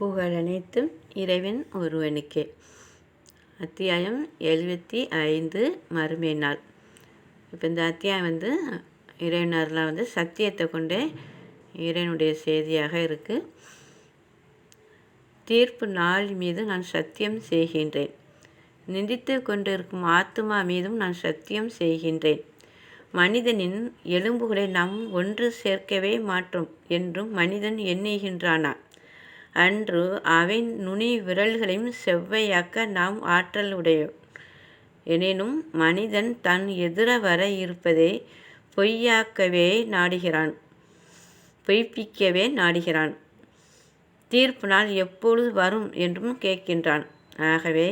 புகழ் அனைத்தும் இறைவன் ஒருவனுக்கே. அத்தியாயம் 75 மறுமை நாள். இப்போ இந்த அத்தியாயம் இறைவன் அருளால் சத்தியத்தை கொண்டே இறைவனுடைய செய்தியாக இருக்குது. தீர்ப்பு நாள் மீது நான் சத்தியம் செய்கின்றேன். நிந்தித்து கொண்டிருக்கும் ஆத்மா மீதும் நான் சத்தியம் செய்கின்றேன். மனிதனின் எலும்புகளை நாம் ஒன்று சேர்க்கவே மாட்டோம் என்றும் மனிதன் எண்ணுகின்றானா? அன்று அவை நுனி விரல்களையும் செவ்வையாக்க நாம் ஆற்றல் உடையோம். எனினும் மனிதன் தன் எதிர வர இருப்பதை பொய்ப்பிக்கவே நாடுகிறான். தீர்ப்பு நாள் எப்பொழுது வரும் என்றும் கேட்கின்றான். ஆகவே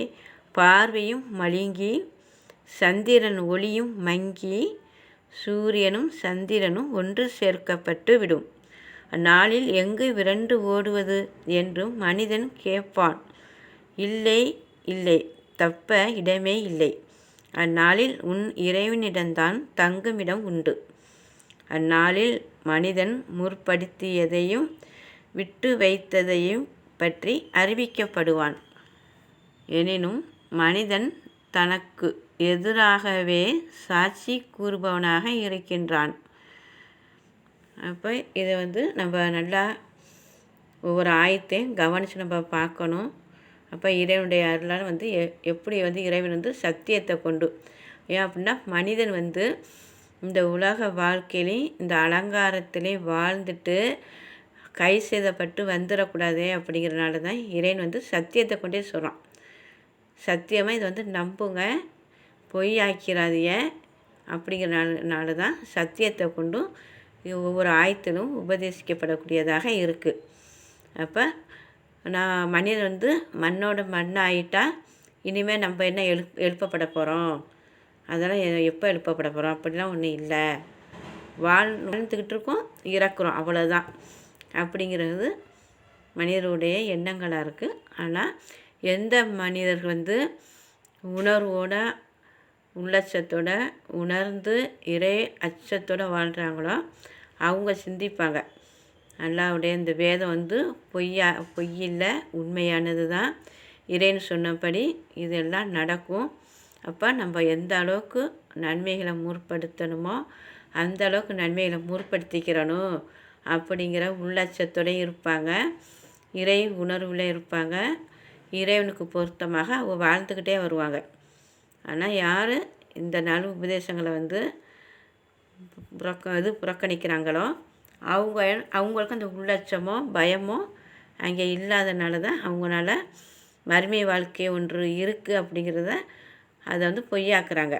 பார்வையும் மழுங்கி சந்திரன் ஒளியும் மங்கி சூரியனும் சந்திரனும் ஒன்று சேர்க்கப்பட்டு விடும். அந்நாளில் எங்கு விரண்டு ஓடுவது என்றும் மனிதன் கேட்பான். இல்லை இல்லை, தப்ப இடமே இல்லை. அந்நாளில் உன் இறைவனிடம்தான் தங்குமிடம் உண்டு. அந்நாளில் மனிதன் முற்படுத்தியதையும் விட்டு வைத்ததையும் பற்றி அறிவிக்கப்படுவான். எனினும் மனிதன் தனக்கு எதிராகவே சாட்சி கூறுபவனாக இருக்கின்றான். அப்போ இதை நம்ம நல்லா ஒவ்வொரு ஆயத்தையும் கவனித்து நம்ம பார்க்கணும். அப்போ இறைவனுடைய அருளால் எப்படி இறைவன் சத்தியத்தை கொண்டு, ஏன் அப்படின்னா மனிதன் இந்த உலக வாழ்க்கையிலையும் இந்த அலங்காரத்திலையும் வாழ்ந்துட்டு கை செய்தப்பட்டு வந்துடக்கூடாதே அப்படிங்கிறனால தான் இறைவன் சத்தியத்தை கொண்டே சொல்கிறான். சத்தியமாக இதை நம்புங்க, பொய் ஆக்கிறாதீங்க அப்படிங்கிறனால தான் சத்தியத்தை கொண்டும் ஒவ்வொரு ஆயத்திலும் உபதேசிக்கப்படக்கூடியதாக இருக்குது. அப்போ நான் மனிதன் மண்ணோட மண்ணாயிட்டா இனிமேல் நம்ம என்ன எழுப்பப்பட போகிறோம், அதெல்லாம் எப்போ எழுப்பப்பட போகிறோம் அப்படிலாம் ஒன்றும் இல்லை. வாழ்ந்துக்கிட்டு இருக்கோம், இறக்குறோம், அவ்வளோதான் அப்படிங்கிறது மனிதருடைய எண்ணங்களாக இருக்குது. ஆனால் எந்த மனிதர்கள் உணர்வோட உள்ளச்சத்தோட உணர்ந்து இறை அச்சத்தோடு வாழ்கிறாங்களோ அவங்க சிந்திப்பாங்க. அல்லாஹ்வுடைய இந்த வேதம் பொய்யில்லை, உண்மையானது தான். இறைன்னு சொன்னபடி இதெல்லாம் நடக்கும். அப்போ நம்ம எந்த அளவுக்கு நன்மைகளை முற்படுத்தணுமோ அந்த அளவுக்கு நன்மைகளை முற்படுத்திக்கிறணும் அப்படிங்கிற உள்ளச்சத்தோடு இருப்பாங்க. இறை உணர்வில் இருப்பாங்க. இறைவனுக்கு பொருத்தமாக அவங்க வாழ்ந்துக்கிட்டே வருவாங்க. ஆனால் யார் இந்த நல் உபதேசங்களை புறக்கணிக்கிறாங்களோ அவங்களுக்கு அந்த உள்ளட்சமோ பயமோ அங்கே இல்லாதனால தான் அவங்களால மறுமை வாழ்க்கை ஒன்று இருக்குது அப்படிங்கிறத அதை பொய்யாக்குறாங்க.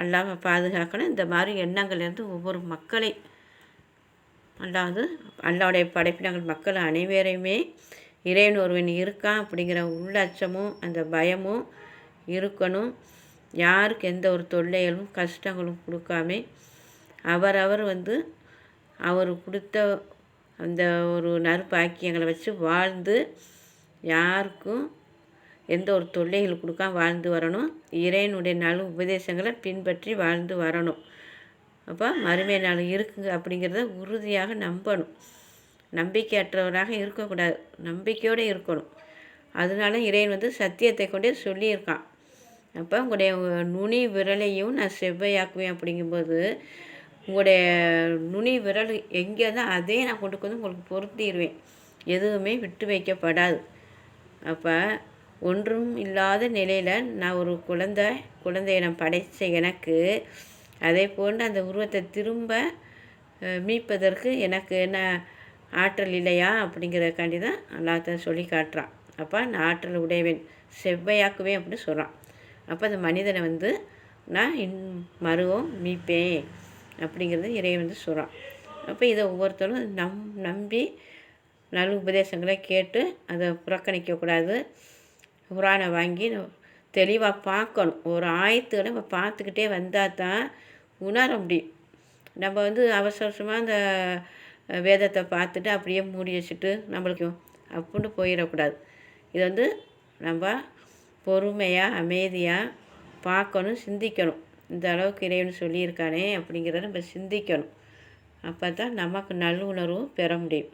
அல்லாஹ் பாதுகாக்கணும். இந்த மாதிரி எண்ணங்கள்லேருந்து ஒவ்வொரு மக்களை அல்லாவுடைய படைப்பினங்கள் மக்கள் அனைவரையுமே இறைவன் ஒருவன் இருக்கான் அப்படிங்கிற உள்ளட்சமும் அந்த பயமும் இருக்கணும். யாருக்கு எந்த ஒரு தொல்லைகளும் கஷ்டங்களும் கொடுக்காம அவரவர் அவர் கொடுத்த அந்த ஒரு நற்பாக்கியங்களை வச்சு வாழ்ந்து யாருக்கும் எந்த ஒரு தொல்லைகள் கொடுக்காம வாழ்ந்து வரணும். இறைவனுடைய நல் உபதேசங்களை பின்பற்றி வாழ்ந்து வரணும். அப்போ மறுமை நாள் இருக்குது அப்படிங்கிறத உறுதியாக நம்பணும். நம்பிக்கையற்றவராக இருக்கக்கூடாது, நம்பிக்கையோடு இருக்கணும். அதனால இறைவன் சத்தியத்தை கொண்டே சொல்லியிருக்கான். அப்போ உங்களுடைய நுனி விரலையும் நான் செவ்வையாக்குவேன் அப்படிங்கும்போது உங்களுடைய நுனி விரல் எங்கே தான் அதே நான் கொண்டு உங்களுக்கு பொருத்திடுவேன். எதுவுமே விட்டு வைக்கப்படாது. அப்போ ஒன்றும் இல்லாத நிலையில் நான் ஒரு குழந்தையை நான் படைத்த எனக்கு அதே போன்று அந்த உருவத்தை திரும்ப மீட்பதற்கு எனக்கு என்ன ஆற்றல் இல்லையா அப்படிங்கிறக்காண்டி தான் அல்லாஹ் சொல்லி காட்டுறான். அப்போ நான் ஆற்றல் உடையவன், செவ்வையாக்குவேன் அப்படின்னு சொல்கிறான். அப்போ அந்த மனிதனை நான் மறுவும் மீட்பேன் அப்படிங்கிறது இறைவன் சொல்கிறான். அப்போ இதை ஒவ்வொருத்தரும் நம்பி நல் உபதேசங்களை கேட்டு அதை புறக்கணிக்கக்கூடாது. குரானை வாங்கி தெளிவாக பார்க்கணும். ஒரு ஆயத்துக்களை நம்ம பார்த்துக்கிட்டே வந்தால் தான் உணர முடியும். நம்ம அவசரமாக அந்த வேதத்தை பார்த்துட்டு அப்படியே மூடி வச்சுட்டு நம்மளுக்கு அப்படின்னு போயிடக்கூடாது. இது நம்ம பொறுமையாக அமைதியாக பார்க்கணும், சிந்திக்கணும். இந்த அளவுக்கு இறைவன் சொல்லியிருக்கானே அப்படிங்கிறத நம்ம சிந்திக்கணும். அப்போ தான் நமக்கு நல்லுணர்வும் பெற முடியும்.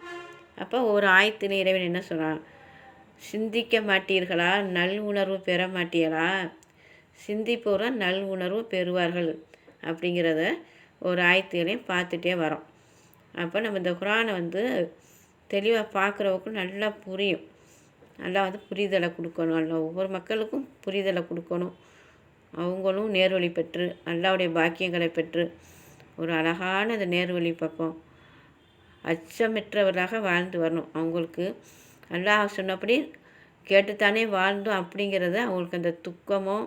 அப்போ ஒரு ஆயத்தின் இறைவன் என்ன சொல்கிறான், சிந்திக்க மாட்டீர்களா, நல் உணர்வு பெற மாட்டீர்களா, சிந்திப்போர் நல் உணர்வு பெறுவார்கள் அப்படிங்கிறத ஒரு ஆயத்துகளையும் பார்த்துட்டே வரோம். அப்போ நம்ம இந்த குரானை தெளிவாக பார்க்குறவங்களுக்கு நல்லா புரியும். நல்லா புரிதலை கொடுக்கணும். நல்லா ஒவ்வொரு மக்களுக்கும் புரிதலை கொடுக்கணும். அவங்களும் நேர்வழி பெற்று அல்லாவுடைய பாக்கியங்களை பெற்று ஒரு அழகான அந்த நேர்வழி பக்கம் அச்சமற்றவர்களாக வாழ்ந்து வரணும். அவங்களுக்கு அல்லாஹ் சொன்னபடி கேட்டுத்தானே வாழ்ந்தோம் அப்படிங்கிறத அவங்களுக்கு அந்த துக்கமோ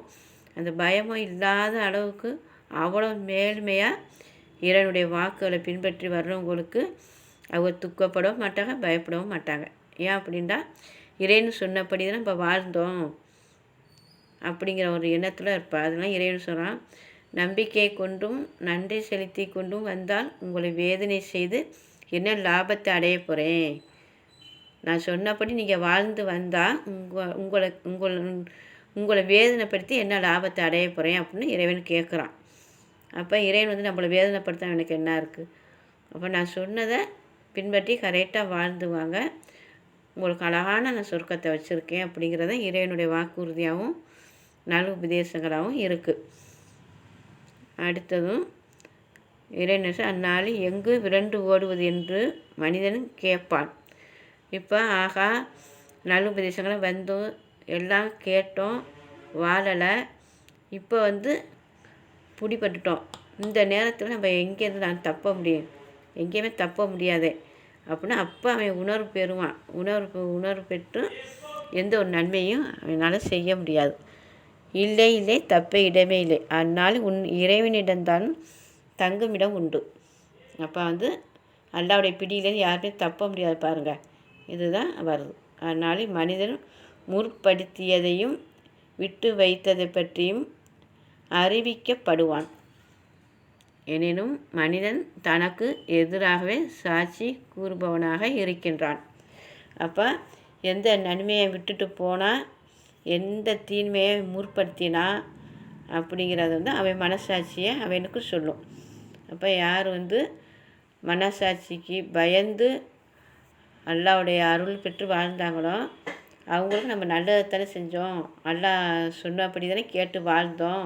அந்த பயமோ இல்லாத அளவுக்கு அவ்வளோ மேல்மையாக இறைவனுடைய வாக்குகளை பின்பற்றி வர்றவங்களுக்கு அவங்க துக்கப்படவும் மாட்டாங்க, பயப்படவும் மாட்டாங்க. ஏன் அப்படின்னா இறைவன் சொன்னபடி தான் நம்ம வாழ்ந்தோம் அப்படிங்கிற ஒரு எண்ணத்தில் இருப்பாள். அதெல்லாம் இறைவன் சொல்கிறான், நம்பிக்கை கொண்டும் நன்றி செலுத்தி கொண்டும் வந்தால் உங்களை வேதனை செய்து என்ன லாபத்தை அடைய போகிறேன். நான் சொன்னபடி நீங்கள் வாழ்ந்து வந்தால் உங்களை வேதனைப்படுத்தி என்ன லாபத்தை அடைய போகிறேன் அப்படின்னு இறைவன் கேட்குறான். அப்போ இறைவன் நம்மளை வேதனைப்படுத்த எனக்கு என்ன இருக்குது. அப்போ நான் சொன்னதை பின்பற்றி கரெக்டாக வாழ்ந்துவாங்க, உங்களுக்கு அழகான நான் சொர்க்கத்தை வச்சுருக்கேன் அப்படிங்கிறத இறைவனுடைய வாக்குறுதியாகவும் நல் உபதேசங்களாகவும் இருக்குது. அடுத்ததும் இறைவன் அந்நாளில் எங்கு விரண்டு ஓடுவது என்று மனிதன் கேட்பான். இப்போ ஆகா நல் உபதேசங்களை வந்தோம், எல்லாம் கேட்டோம், வாழலை, இப்போ பிடிபட்டுட்டோம், இந்த நேரத்தில் நம்ம எங்கேருந்து நான் தப்ப முடியும், எங்கேயுமே தப்ப முடியாதே அப்படின்னா அப்போ அவன் உணர்வு பெறுவான். உணர்வு பெற்று எந்த ஒரு நன்மையும் அவனால் செய்ய முடியாது. இல்லை இல்லை தப்ப இடமே இல்லை, அதனால் இறைவனிடம்தான் தங்குமிடம் உண்டு. அப்போ அல்லாவுடைய பிடியிலேருந்து யாருமே தப்ப முடியாது பாருங்கள், இதுதான் வருது. அதனால் மனிதன் முற்படுத்தியதையும் விட்டு வைத்ததை பற்றியும் அறிவிக்கப்படுவான். எனினும் மனிதன் தனக்கு எதிராகவே சாட்சி கூறுபவனாக இருக்கின்றான். அப்போ எந்த நன்மையை விட்டுட்டு போனால், எந்த தீன்மையை முற்படுத்தினா அப்படிங்கிறது அவன் மனசாட்சியை அவனுக்கு சொல்லும். அப்போ யார் மனசாட்சிக்கு பயந்து அல்லாவுடைய அருள் பெற்று வாழ்ந்தாங்களோ அவங்களுக்கு நம்ம நல்லதைத்தானே செஞ்சோம், அல்லாஹ் சொன்னபடி தானே கேட்டு வாழ்ந்தோம்,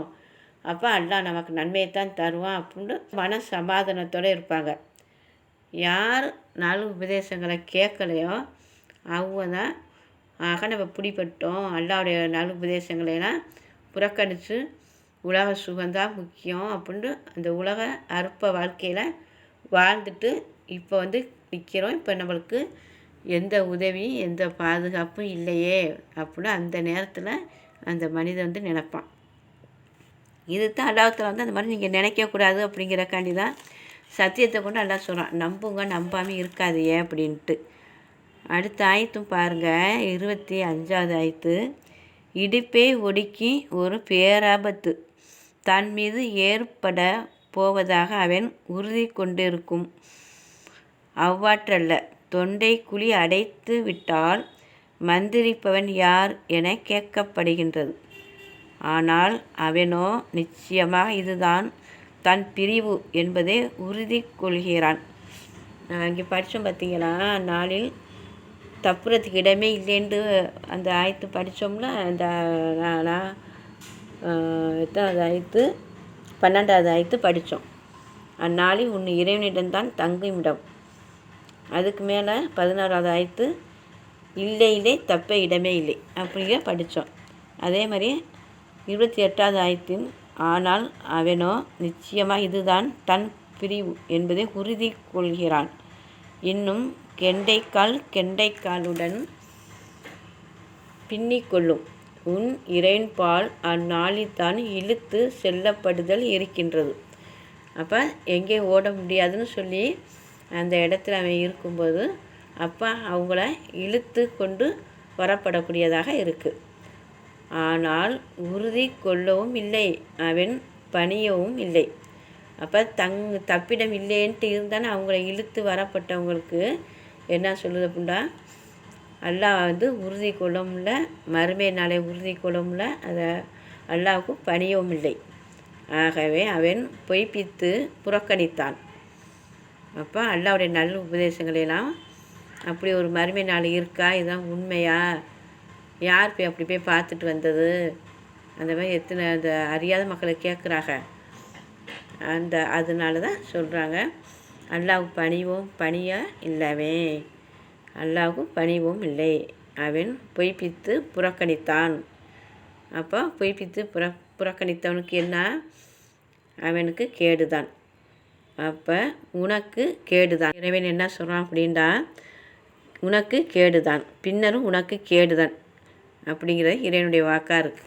அப்போ அல்லாஹ் நமக்கு நன்மையைத்தான் தருவான் அப்படின்னு மன சமாதானத்தோடு இருப்பாங்க. யார் நல் உபதேசங்களை கேட்கலையோ அவங்க தான் ஆக நம்ம பிடிப்பட்டோம், அல்லாவுடைய நல் உபதேசங்களையெல்லாம் புறக்கணித்து உலக சுகந்தான் முக்கியம் அப்படின்னு அந்த உலக அற்ப வாழ்க்கையில் வாழ்ந்துட்டு இப்போ நிற்கிறோம். இப்போ நம்மளுக்கு எந்த உதவி எந்த பாதுகாப்பும் இல்லையே அப்படின்னு அந்த நேரத்தில் அந்த மனிதன் நினைப்பான். இது தான் அல்லாஹ்வுத்தாலா அந்த மாதிரி நீங்கள் நினைக்கக்கூடாது அப்படிங்கிறக்காண்டி தான் சத்தியத்தை கொண்டு அல்லாஹ் சொல்கிறான், நம்புங்க நம்பாமல் இருக்காதையே அப்படின்ட்டு. அடுத்த ஆயத்தும் பாருங்கள், 25வது ஆயத்து. இடிப்பை ஒடுக்கி ஒரு பேராபத்து தன் மீது ஏற்பட போவதாக அவன் உறுதி கொண்டிருக்கும். அவ்வாற்றல்ல, தொண்டை குழி அடைத்து விட்டால் மந்திரிப்பவன் யார் என கேட்கப்படுகின்றது. ஆனால் அவனோ நிச்சயமாக இதுதான் தன் பிரிவு என்பதை உறுதி கொள்கிறான். நான் அங்கே படித்தோம் பார்த்தீங்களா, நாளில் தப்புறதுக்கு இடமே இல்லைன்னு அந்த ஆயத்து படித்தோம்ல. அந்த எத்தனாவது ஆயத்து, 12வது ஆயத்து படித்தோம். அந்நாளில் உன் இறைவனிடம்தான் தங்குமிடம். அதுக்கு மேலே 16வது ஆயத்து இல்லை இல்லை தப்ப இடமே இல்லை அப்படிங்கிற படித்தோம். அதே மாதிரி 28வது ஆயத்தின் ஆனால் அவனோ நிச்சயமாக இதுதான் தன் பிரிவு என்பதை உறுதி கொள்கிறான். இன்னும் கெண்டைக்காலுடன் பின்னிக்கொள்ளும் உன் இறைவன்பால் அந்நாளில்தான் இழுத்து செல்லப்படுதல் இருக்கின்றது. அப்போ எங்கே ஓட முடியாதுன்னு சொல்லி அந்த இடத்துல அவன் இருக்கும்போது அப்போ அவங்கள இழுத்து கொண்டு வரப்படக்கூடியதாக இருக்குது. ஆனால் உறுதி கொள்ளவும் இல்லை, அவன் பணியவும் இல்லை. அப்போ தப்பிடம் இல்லைன்ட்டு இருந்தானே அவங்கள இழுத்து வரப்பட்டவங்களுக்கு என்ன சொல்லுது அப்படின்னா, அல்லாஹ் உறுதி கொள்ளவும் இல்லை, மறுமை நாளை உறுதி கொள்ளவும் இல்லை, அதை அல்லாஹ்வுக்கு பணியவும் இல்லை. ஆகவே அவன் பொய்ப்பித்து புறக்கணித்தான். அப்போ அல்லாஹ்வுடைய நல்ல உபதேசங்களெல்லாம் அப்படி ஒரு மறுமை நாள் இருக்கா, இதுதான் உண்மையா, யார் போய் அப்படி போய் பார்த்துட்டு வந்தது, அந்த மாதிரி எத்தனை அந்த அறியாத மக்களை கேட்குறாங்க. அதனால தான் சொல்கிறாங்க, அல்லாஹ்வுக்கு பணிவோம் பணிய இல்லவே, அல்லாஹ்வுக்கு பணிவோம் இல்லை, அவன் பொய்ப்பித்து புறக்கணித்தான். அப்போ பொய்ப்பித்து புறக்கணித்தவனுக்கு என்ன, அவனுக்கு கேடுதான். அப்போ உனக்கு கேடுதான். இறைவன் என்ன சொல்கிறான் அப்படின்டா, உனக்கு கேடுதான், பின்னரும் உனக்கு கேடுதான் அப்படிங்கிறது இறைவனுடைய வாக்காக இருக்குது.